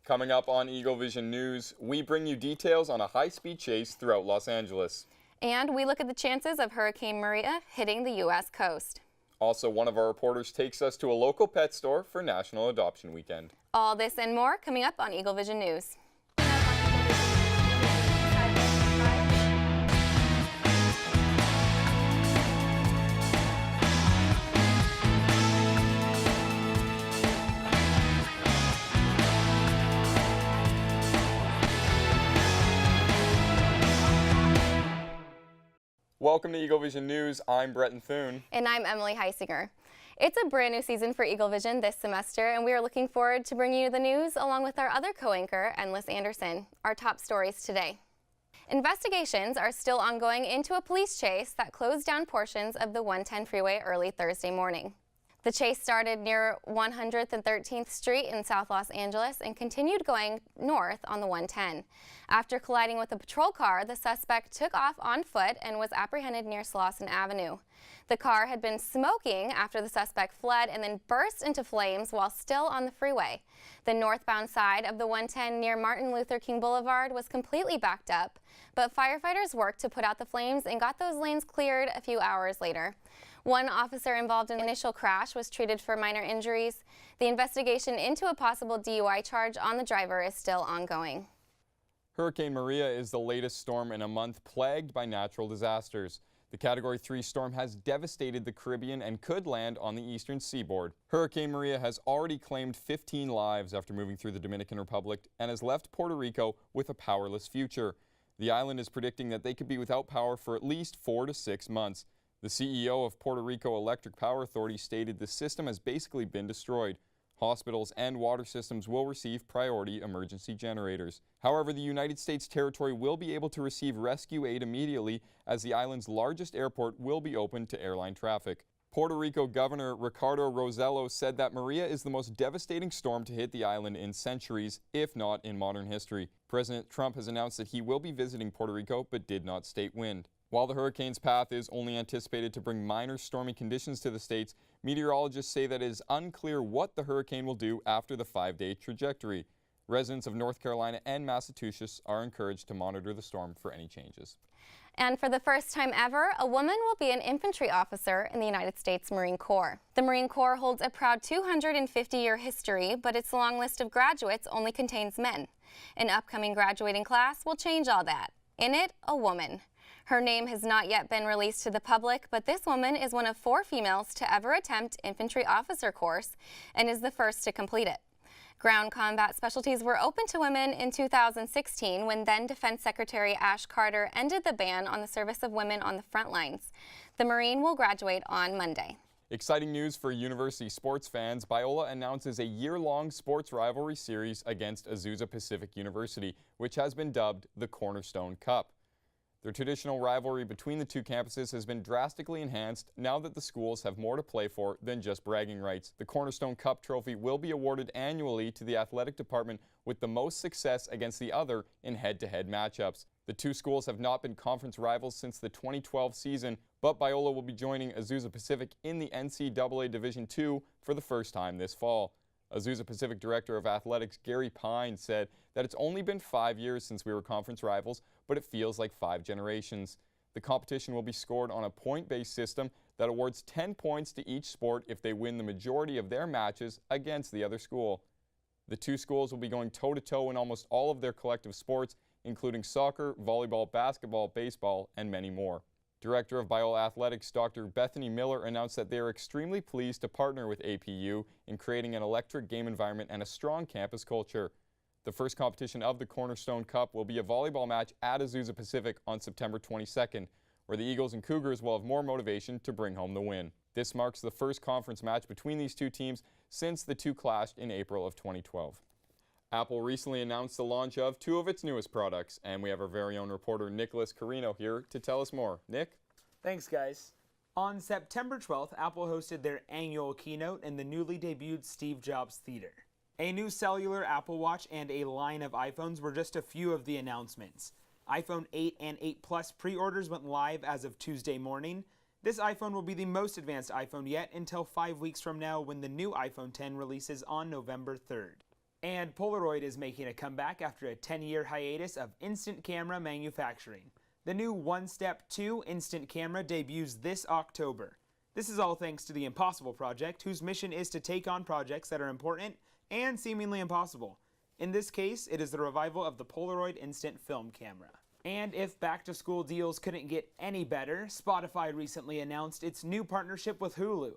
Coming up on Eagle Vision News, we bring you details on a high-speed chase throughout Los Angeles. And we look at the chances of Hurricane Maria hitting the U.S. coast. Also, one of our reporters takes us to a local pet store for National Adoption Weekend. All this and more coming up on Eagle Vision News. Welcome to Eagle Vision News. I'm Bretton Thuene. And I'm Emily Heisinger. It's a brand new season for Eagle Vision this semester, and we are looking forward to bringing you the news along with our other co-anchor, Endless Anderson. Our top stories today. Investigations are still ongoing into a police chase that closed down portions of the 110 freeway early Thursday morning. The chase started near 113th Street in South Los Angeles and continued going north on the 110. After colliding with a patrol car, the suspect took off on foot and was apprehended near Slauson Avenue. The car had been smoking after the suspect fled and then burst into flames while still on the freeway. The northbound side of the 110 near Martin Luther King Boulevard was completely backed up, but firefighters worked to put out the flames and got those lanes cleared a few hours later. One officer involved in the initial crash was treated for minor injuries. The investigation into a possible DUI charge on the driver is still ongoing. Hurricane Maria is the latest storm in a month plagued by natural disasters. The Category 3 storm has devastated the Caribbean and could land on the eastern seaboard. Hurricane Maria has already claimed 15 lives after moving through the Dominican Republic and has left Puerto Rico with a powerless future. The island is predicting that they could be without power for at least 4 to 6 months. The CEO of Puerto Rico Electric Power Authority stated the system has basically been destroyed. Hospitals and water systems will receive priority emergency generators. However, the United States territory will be able to receive rescue aid immediately as the island's largest airport will be open to airline traffic. Puerto Rico Governor Ricardo Rossello said that Maria is the most devastating storm to hit the island in centuries, if not in modern history. President Trump has announced that he will be visiting Puerto Rico but did not state when. While the hurricane's path is only anticipated to bring minor stormy conditions to the states, meteorologists say that it is unclear what the hurricane will do after the 5-day trajectory. Residents of North Carolina and Massachusetts are encouraged to monitor the storm for any changes. And for the first time ever, a woman will be an infantry officer in the United States Marine Corps. The Marine Corps holds a proud 250-year history, but its long list of graduates only contains men. An upcoming graduating class will change all that. In it, a woman. Her name has not yet been released to the public, but this woman is one of 4 females to ever attempt infantry officer course and is the first to complete it. Ground combat specialties were open to women in 2016 when then Defense Secretary Ash Carter ended the ban on the service of women on the front lines. The Marine will graduate on Monday. Exciting news for university sports fans. Biola announces a year-long sports rivalry series against Azusa Pacific University, which has been dubbed the Cornerstone Cup. The traditional rivalry between the two campuses has been drastically enhanced now that the schools have more to play for than just bragging rights. The Cornerstone Cup trophy will be awarded annually to the athletic department with the most success against the other in head-to-head matchups. The two schools have not been conference rivals since the 2012 season, but Biola will be joining Azusa Pacific in the NCAA Division II for the first time this fall. Azusa Pacific Director of Athletics Gary Pine said that it's only been 5 years since we were conference rivals, but it feels like 5 generations. The competition will be scored on a point-based system that awards 10 points to each sport if they win the majority of their matches against the other school. The two schools will be going toe-to-toe in almost all of their collective sports, including soccer, volleyball, basketball, baseball, and many more. Director of Biola Athletics, Dr. Bethany Miller, announced that they are extremely pleased to partner with APU in creating an electric game environment and a strong campus culture. The first competition of the Cornerstone Cup will be a volleyball match at Azusa Pacific on September 22nd, where the Eagles and Cougars will have more motivation to bring home the win. This marks the first conference match between these two teams since the two clashed in April of 2012. Apple recently announced the launch of 2 of its newest products, and we have our very own reporter Nicholas Carino here to tell us more. Nick? Thanks, guys. On September 12th, Apple hosted their annual keynote in the newly debuted Steve Jobs Theater. A new cellular Apple Watch and a line of iPhones were just a few of the announcements. iPhone 8 and 8 Plus pre-orders went live as of Tuesday morning. This iPhone will be the most advanced iPhone yet until 5 weeks from now when the new iPhone X releases on November 3rd. And Polaroid is making a comeback after a 10-year hiatus of instant camera manufacturing. The new One Step 2 instant camera debuts this October. This is all thanks to the Impossible Project, whose mission is to take on projects that are important and seemingly impossible. In this case, it is the revival of the Polaroid instant film camera. And if back-to-school deals couldn't get any better, Spotify recently announced its new partnership with Hulu.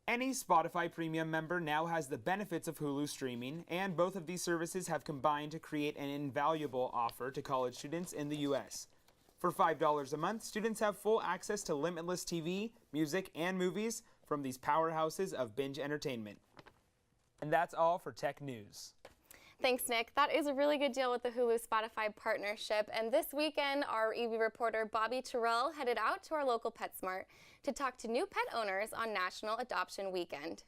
Any Spotify Premium member now has the benefits of Hulu streaming, and both of these services have combined to create an invaluable offer to college students in the U.S. For $5 a month, students have full access to limitless TV, music, and movies from these powerhouses of binge entertainment. And that's all for Tech News. Thanks, Nick. That is a really good deal with the Hulu-Spotify partnership. And this weekend, our EV reporter Bobby Terrell headed out to our local PetSmart to talk to new pet owners on National Adoption Weekend.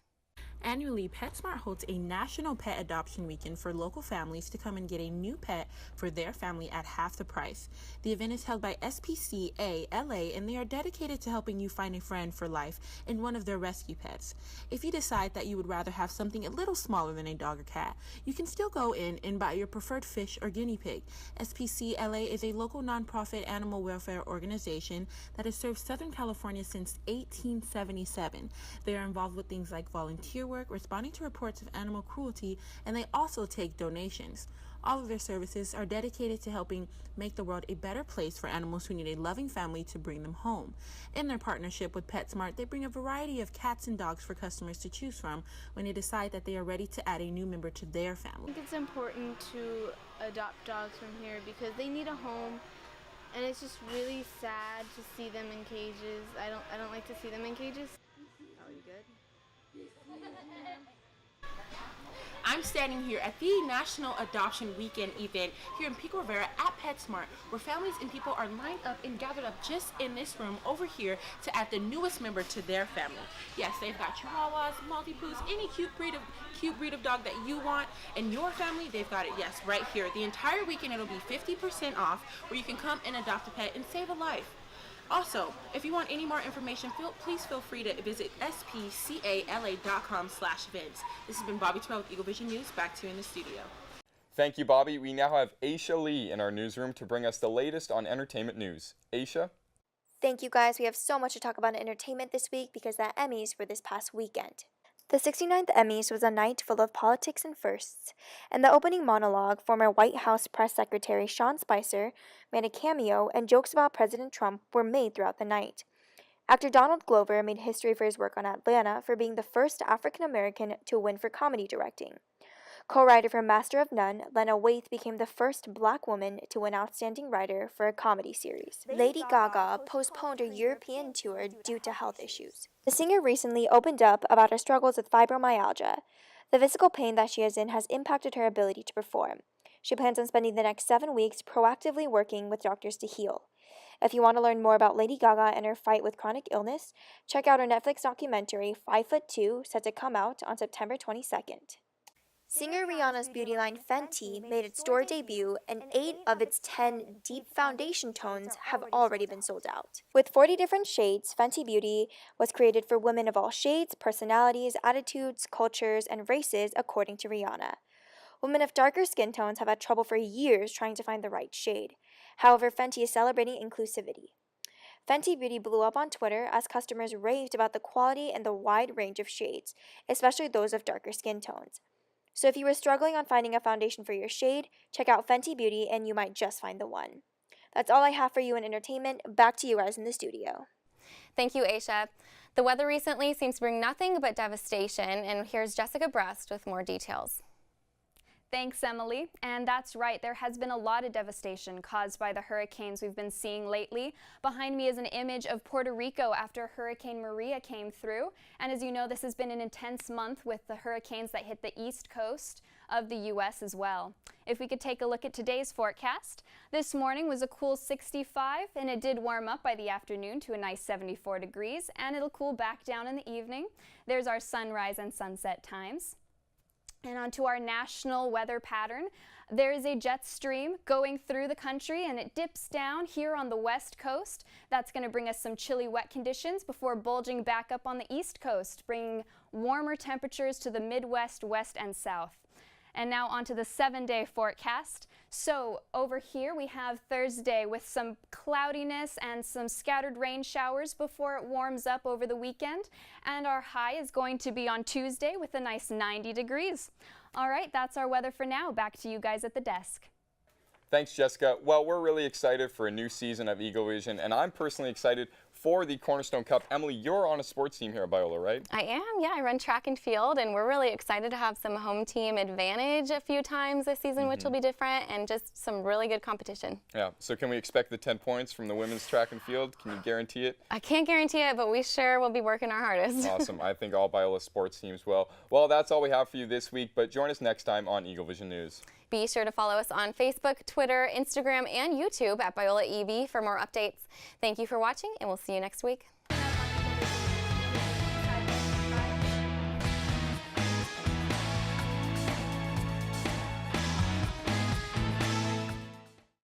Annually, PetSmart holds a national pet adoption weekend for local families to come and get a new pet for their family at half the price. The event is held by SPCA LA, and they are dedicated to helping you find a friend for life in one of their rescue pets. If you decide that you would rather have something a little smaller than a dog or cat, you can still go in and buy your preferred fish or guinea pig. SPCA LA is a local nonprofit animal welfare organization that has served Southern California since 1877. They are involved with things like volunteer work, responding to reports of animal cruelty, and they also take donations. All of their services are dedicated to helping make the world a better place for animals who need a loving family to bring them home. In their partnership with PetSmart, they bring a variety of cats and dogs for customers to choose from when they decide that they are ready to add a new member to their family. I think it's important to adopt dogs from here because they need a home, and it's just really sad to see them in cages. I don't like to see them in cages. Are you good? I'm standing here at the National Adoption Weekend event here in Pico Rivera at PetSmart, where families and people are lined up and gathered up just in this room over here to add the newest member to their family. Yes, they've got Chihuahuas, Maltipoos, any cute breed of dog that you want in your family, they've got it, yes, right here. The entire weekend it'll be 50% off, where you can come and adopt a pet and save a life. Also, if you want any more information, please feel free to visit spcala.com/events. This has been Bobby Terrell with Eagle Vision News. Back to you in the studio. Thank you, Bobby. We now have Aisha Lee in our newsroom to bring us the latest on entertainment news. Aisha? Thank you, guys. We have so much to talk about in entertainment this week because the Emmys were this past weekend. The 69th Emmys was a night full of politics and firsts. In the opening monologue, former White House Press Secretary Sean Spicer made a cameo, and jokes about President Trump were made throughout the night. Actor Donald Glover made history for his work on Atlanta for being the first African American to win for comedy directing. Co-writer for Master of None, Lena Waithe became the first Black woman to win Outstanding Writer for a comedy series. Lady Gaga postponed her European tour due to health issues. The singer recently opened up about her struggles with fibromyalgia. The physical pain that she is in has impacted her ability to perform. She plans on spending the next 7 weeks proactively working with doctors to heal. If you want to learn more about Lady Gaga and her fight with chronic illness, check out her Netflix documentary 5'2", set to come out on September 22nd. Singer Rihanna's beauty line Fenty made its store debut, and 8 of its 10 deep foundation tones have already been sold out. With 40 different shades, Fenty Beauty was created for women of all shades, personalities, attitudes, cultures, and races, according to Rihanna. Women of darker skin tones have had trouble for years trying to find the right shade. However, Fenty is celebrating inclusivity. Fenty Beauty blew up on Twitter as customers raved about the quality and the wide range of shades, especially those of darker skin tones. So if you were struggling on finding a foundation for your shade, check out Fenty Beauty and you might just find the one. That's all I have for you in entertainment. Back to you guys in the studio. Thank you, Aisha. The weather recently seems to bring nothing but devastation, and here's Jessica Brest with more details. Thanks, Emily. And that's right, there has been a lot of devastation caused by the hurricanes we've been seeing lately. Behind me is an image of Puerto Rico after Hurricane Maria came through. And as you know, this has been an intense month with the hurricanes that hit the east coast of the U.S. as well. If we could take a look at today's forecast, this morning was a cool 65, and it did warm up by the afternoon to a nice 74 degrees, and it'll cool back down in the evening. There's our sunrise and sunset times. And onto our national weather pattern. There is a jet stream going through the country, and it dips down here on the west coast. That's going to bring us some chilly, wet conditions before bulging back up on the east coast, bringing warmer temperatures to the Midwest, west, and south. And now onto the 7-day forecast. So over here we have Thursday with some cloudiness and some scattered rain showers before it warms up over the weekend. And our high is going to be on Tuesday with a nice 90 degrees. All right, that's our weather for now. Back to you guys at the desk. Thanks, Jessica. Well, we're really excited for a new season of Eagle Vision, and I'm personally excited for the Cornerstone Cup. Emily, you're on a sports team here at Biola, right? I am, yeah. I run track and field, and we're really excited to have some home team advantage a few times this season, which will be different, and just some really good competition. Yeah, so can we expect the 10 points from the women's track and field? Can you guarantee it? I can't guarantee it, but we sure will be working our hardest. Awesome. I think all Biola sports teams will. Well, that's all we have for you this week, but join us next time on Eagle Vision News. Be sure to follow us on Facebook, Twitter, Instagram, and YouTube at Biola EV for more updates. Thank you for watching, and we'll see you next week.